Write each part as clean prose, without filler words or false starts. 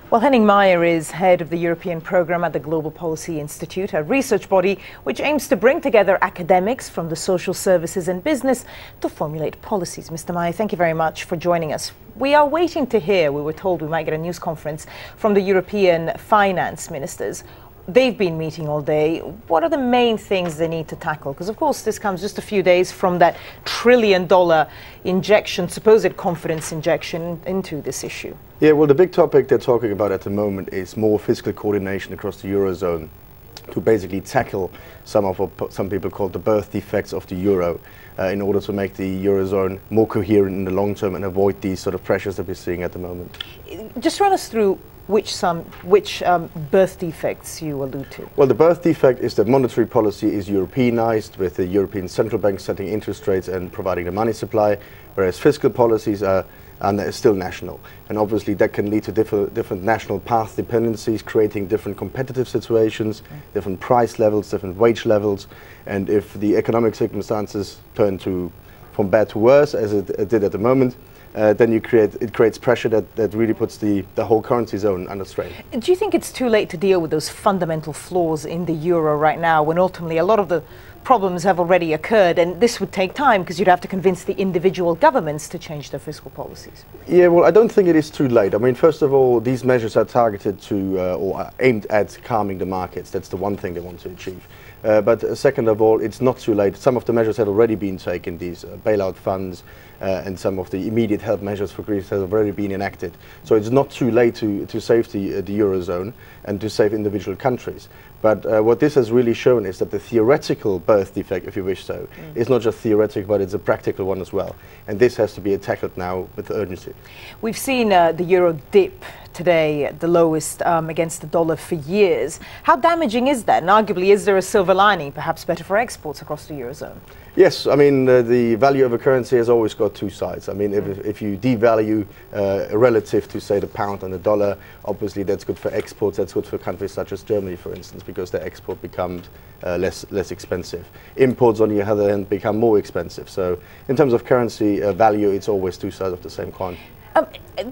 Well, Henning Meyer is head of the European program at the Global Policy Institute, a research body which aims to bring together academics from the social services and business to formulate policies. Mr. Meyer, thank you very much for joining us. We are waiting to hear, we were told we might get a news conference from the European finance ministers. They've been meeting all day. What are the main things they need to tackle? Because, of course, this comes just a few days from that trillion-dollar injection, supposed confidence injection into this issue. Yeah, well, the big topic they're talking about at the moment is more fiscal coordination across the Eurozone to basically tackle some of what some people call the birth defects of the euro in order to make the Eurozone more coherent in the long term and avoid these sort of pressures that we're seeing at the moment. Just run us through which birth defects you allude to. Well, the birth defect is that monetary policy is Europeanized, with the European Central Bank setting interest rates and providing the money supply, whereas fiscal policies are still national. And obviously that can lead to different national path dependencies, creating different competitive situations, different price levels, different wage levels. And if the economic circumstances turn from bad to worse, as it did at the moment, then it creates pressure that really puts the whole currency zone under strain. Do you think it's too late to deal with those fundamental flaws in the euro right now, when ultimately a lot of the problems have already occurred, and this would take time because you'd have to convince the individual governments to change their fiscal policies? Yeah, well, I don't think it is too late. I mean, first of all, these measures are targeted to or are aimed at calming the markets. That's the one thing they want to achieve. But second of all, it's not too late. Some of the measures have already been taken, these bailout funds, and some of the immediate help measures for Greece have already been enacted. So it's not too late to save the Eurozone and to save individual countries. But what this has really shown is that the theoretical birth defect, if you wish so, is not just theoretical, but it's a practical one as well. And this has to be tackled now with urgency. We've seen the euro dip today, the lowest against the dollar for years. How damaging is that? And arguably, is there a silver lining, perhaps better for exports across the Eurozone? Yes, I mean, the value of a currency has always got two sides. I mean, if you devalue relative to, say, the pound and the dollar, obviously that's good for exports, that's good for countries such as Germany, for instance, because their export becomes less expensive. Imports, on the other hand, become more expensive. So in terms of currency value, it's always two sides of the same coin.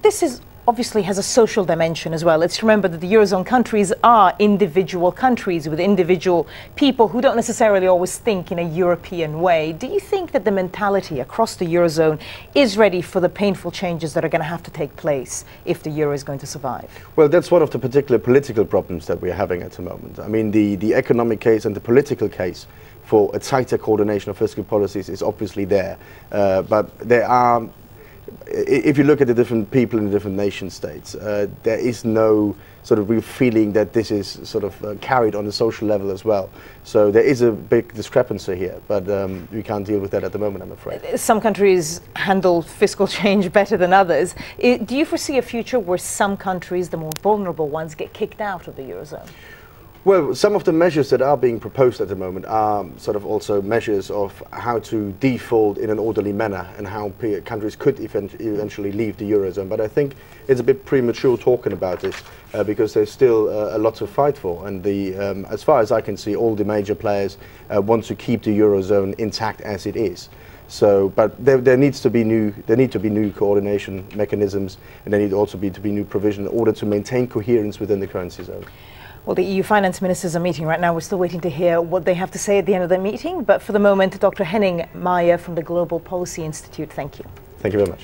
This obviously has a social dimension as well. Let's remember that the Eurozone countries are individual countries with individual people who don't necessarily always think in a European way. Do you think that the mentality across the Eurozone is ready for the painful changes that are going to have to take place if the euro is going to survive? Well, that's one of the particular political problems that we're having at the moment. I mean, the economic case and the political case for a tighter coordination of fiscal policies is obviously there. But there are, if you look at the different people in the different nation states, there is no sort of real feeling that this is sort of carried on a social level as well. So there is a big discrepancy here, but we can't deal with that at the moment, I'm afraid. Some countries handle fiscal change better than others. Do you foresee a future where some countries, the more vulnerable ones, get kicked out of the Eurozone? Well, some of the measures that are being proposed at the moment are sort of also measures of how to default in an orderly manner and how countries could eventually leave the Eurozone. But I think it's a bit premature talking about this because there's still a lot to fight for. And as far as I can see, all the major players want to keep the Eurozone intact as it is. So, but there need to be new coordination mechanisms, and there need also to be new provision in order to maintain coherence within the currency zone. Well, the EU finance ministers are meeting right now. We're still waiting to hear what they have to say at the end of their meeting. But for the moment, Dr. Henning Meyer from the Global Policy Institute, thank you. Thank you very much.